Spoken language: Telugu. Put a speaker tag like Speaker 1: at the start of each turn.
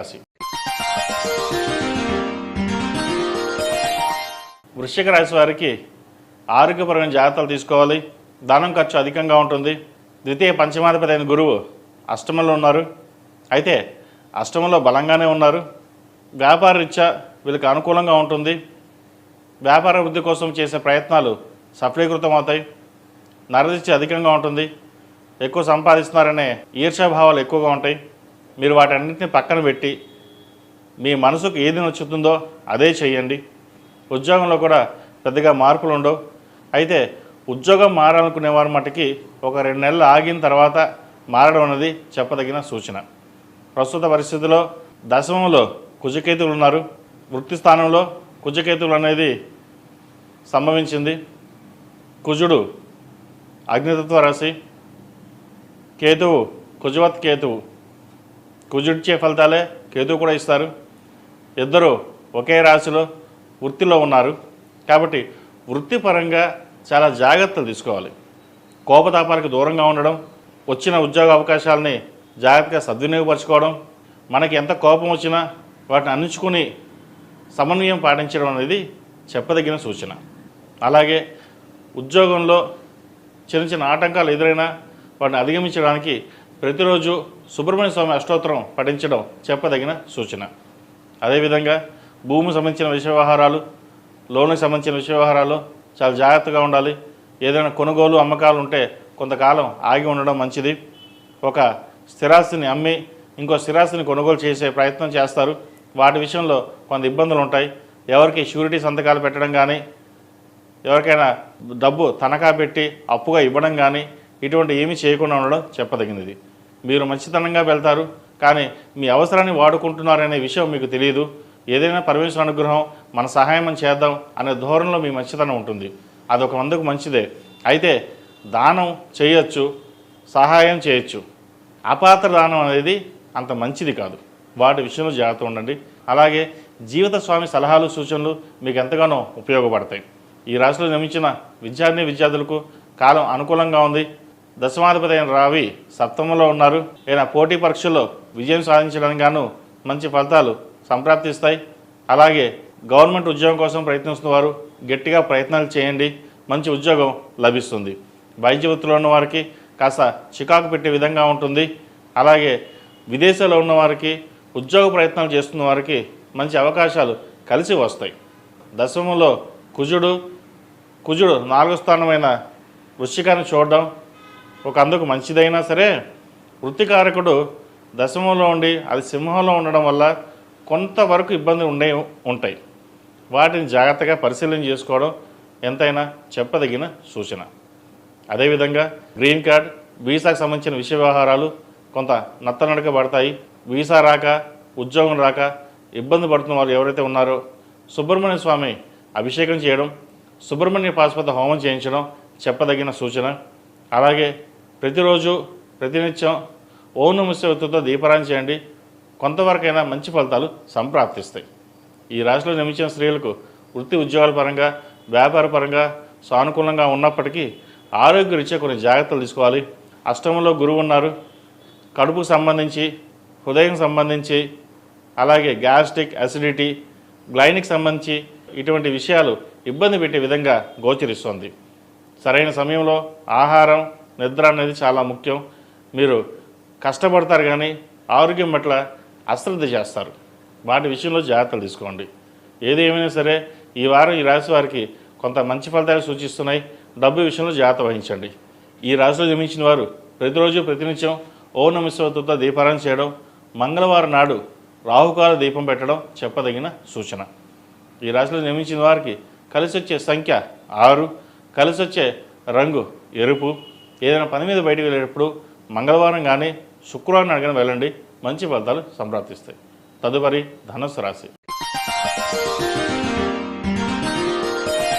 Speaker 1: రాశి వృశ్చిక రాశి వారికి ఆరోగ్యపరమైన జాగ్రత్తలు తీసుకోవాలి. ధనం ఖర్చు అధికంగా ఉంటుంది. ద్వితీయ పంచమాధిపతి అయిన గురువు అష్టమంలో ఉన్నారు. అయితే అష్టమంలో బలంగానే ఉన్నారు. వ్యాపార రీత్యా వీళ్ళకి అనుకూలంగా ఉంటుంది. వ్యాపార వృద్ధి కోసం చేసే ప్రయత్నాలు సఫలీకృతం అవుతాయి. నరదిష్టి అధికంగా ఉంటుంది. ఎక్కువ సంపాదిస్తున్నారనే ఈర్ష్యాభావాలు ఎక్కువగా ఉంటాయి. మీరు వాటన్నింటినీ పక్కన పెట్టి మీ మనసుకు ఏది నచ్చుతుందో అదే చేయండి. ఉద్యోగంలో కూడా పెద్దగా మార్పులు ఉండవు. అయితే ఉద్యోగం మారాలనుకునే వారి మటుకి ఒక 2 నెలలు ఆగిన తర్వాత మారడం అనేది చెప్పదగిన సూచన. ప్రస్తుత పరిస్థితిలో దశమంలో కుజకేతువులు ఉన్నారు. వృత్తి స్థానంలో కుజకేతువులు అనేది సంభవించింది. కుజుడు అగ్నితత్వ రాశి, కేతువు కుజవత్ కేతువు. కుజుడిచ్చే ఫలితాలే కేతువు కూడా ఇస్తారు. ఇద్దరు ఒకే రాశిలో వృత్తిలో ఉన్నారు. కాబట్టి వృత్తిపరంగా చాలా జాగ్రత్తలు తీసుకోవాలి. కోపతాపాలకు దూరంగా ఉండడం, వచ్చిన ఉద్యోగ అవకాశాలని జాగ్రత్తగా సద్వినియోగపరచుకోవడం, మనకి ఎంత కోపం వచ్చినా వాటిని అందించుకుని సమన్వయం పాటించడం అనేది చెప్పదగిన సూచన. అలాగే ఉద్యోగంలో చిన్న చిన్న ఆటంకాలు ఎదురైనా వాటిని అధిగమించడానికి ప్రతిరోజు సుబ్రహ్మణ్య స్వామి అష్టోత్తరం పఠించడం చెప్పదగిన సూచన. అదేవిధంగా భూమికి సంబంధించిన విషయ వ్యవహారాలు, లోన్కి సంబంధించిన విషయ వ్యవహారాలు చాలా జాగ్రత్తగా ఉండాలి. ఏదైనా కొనుగోలు అమ్మకాలు ఉంటే కొంతకాలం ఆగి ఉండడం మంచిది. ఒక స్థిరాస్తిని అమ్మి ఇంకో స్థిరాస్తిని కొనుగోలు చేసే ప్రయత్నం చేస్తారు. వాటి విషయంలో కొంత ఇబ్బందులు ఉంటాయి. ఎవరికి షూరిటీ సంతకాలు పెట్టడం కానీ, ఎవరికైనా డబ్బు తనఖా పెట్టి అప్పుగా ఇవ్వడం కానీ ఇటువంటి ఏమీ చేయకుండా ఉండడం చెప్పదగినది. మీరు మంచితనంగా వెళ్తారు, కానీ మీ అవసరాన్ని వాడుకుంటున్నారనే విషయం మీకు తెలియదు. ఏదైనా పరమేశ్వర అనుగ్రహం, మన సహాయం చేద్దాం అనే ధోరణిలో మీ మంచితనం ఉంటుంది. అదొక మందుకు మంచిదే. అయితే దానం చేయొచ్చు, సహాయం చేయొచ్చు. అపాత్ర దానం అనేది అంత మంచిది కాదు. వాటి విషయంలో జాగ్రత్త ఉండండి. అలాగే జీవిత స్వామి సలహాలు, సూచనలు మీకు ఎంతగానో ఉపయోగపడతాయి. ఈ రాశిలో జన్మించిన విద్యార్థులకు కాలం అనుకూలంగా ఉంది. దశమాధిపతి అయిన రావి సప్తమంలో ఉన్నారు. ఏదైనా పోటీ పరీక్షల్లో విజయం సాధించడానికి గాను మంచి ఫలితాలు సంప్రాప్తిస్తాయి. అలాగే గవర్నమెంట్ ఉద్యోగం కోసం ప్రయత్నిస్తున్న వారు గట్టిగా ప్రయత్నాలు చేయండి, మంచి ఉద్యోగం లభిస్తుంది. వైద్య వృత్తిలో ఉన్న వారికి కాస్త చికాకు పెట్టే విధంగా ఉంటుంది. అలాగే విదేశాల్లో ఉన్న వారికి, ఉద్యోగ ప్రయత్నాలు చేస్తున్న వారికి మంచి అవకాశాలు కలిసి వస్తాయి. దశమంలో కుజుడు 4వ స్థానమైన వృశ్చికాన్ని చూడడం ఒక అందుకు మంచిదైనా సరే, వృత్తికారకుడు దశమంలో ఉండి అది సింహంలో ఉండడం వల్ల కొంతవరకు ఇబ్బందులు ఉంటాయి. వాటిని జాగ్రత్తగా పరిశీలన చేసుకోవడం ఎంతైనా చెప్పదగిన సూచన. అదేవిధంగా గ్రీన్ కార్డ్, వీసాకు సంబంధించిన విషయ వ్యవహారాలు కొంత నత్తనడక పడతాయి. వీసా రాక, ఉద్యోగం రాక ఇబ్బంది పడుతున్న వారు ఎవరైతే ఉన్నారో సుబ్రహ్మణ్య స్వామి అభిషేకం చేయడం, సుబ్రహ్మణ్య పాశుపత హోమం చేయించడం చెప్పదగిన సూచన. అలాగే ప్రతిరోజు ప్రతినిత్యం ఓం నమః శివాయతో దీపారాధన చేయండి. కొంతవరకైనా మంచి ఫలితాలు సంప్రాప్తిస్తాయి. ఈ రాశిలో జన్మించిన స్త్రీలకు వృత్తి ఉద్యోగాల పరంగా, వ్యాపార పరంగా సానుకూలంగా ఉన్నప్పటికీ ఆరోగ్య రీత్యా కొన్ని జాగ్రత్తలు తీసుకోవాలి. అష్టమంలో గురువు ఉన్నారు. కడుపుకు సంబంధించి, హృదయం సంబంధించి, అలాగే గ్యాస్ట్రిక్, అసిడిటీ, గ్లైనిక్ సంబంధించి ఇటువంటి విషయాలు ఇబ్బంది పెట్టే విధంగా గోచరిస్తుంది. సరైన సమయంలో ఆహారం, నిద్ర అనేది చాలా ముఖ్యం. మీరు కష్టపడతారు కానీ ఆరోగ్యం పట్ల అశ్రద్ధ చేస్తారు. వాటి విషయంలో జాగ్రత్తలు తీసుకోండి. ఏది ఏమైనా సరే ఈ వారం ఈ రాశి వారికి కొంత మంచి ఫలితాలు సూచిస్తున్నాయి. డబ్బు విషయంలో జాగ్రత్త వహించండి. ఈ రాశిలో జన్మించిన వారు ప్రతిరోజు ప్రతినిత్యం ఓం నమః శివాయతో దీపారాధన చేయడం, మంగళవారం నాడు రాహుకాల దీపం పెట్టడం చెప్పదగిన సూచన. ఈ రాశిలో జన్మించిన వారికి కలిసి వచ్చే సంఖ్య 6, కలిసి వచ్చే రంగు ఎరుపు. ఏదైనా పని మీద బయటకు వెళ్ళేటప్పుడు మంగళవారం కానీ శుక్రవారం నాడు కానీ వెళ్ళండి, మంచి ఫలితాలు సంప్రాప్తిస్తాయి. తదుపరి ధనుస్సు రాశి.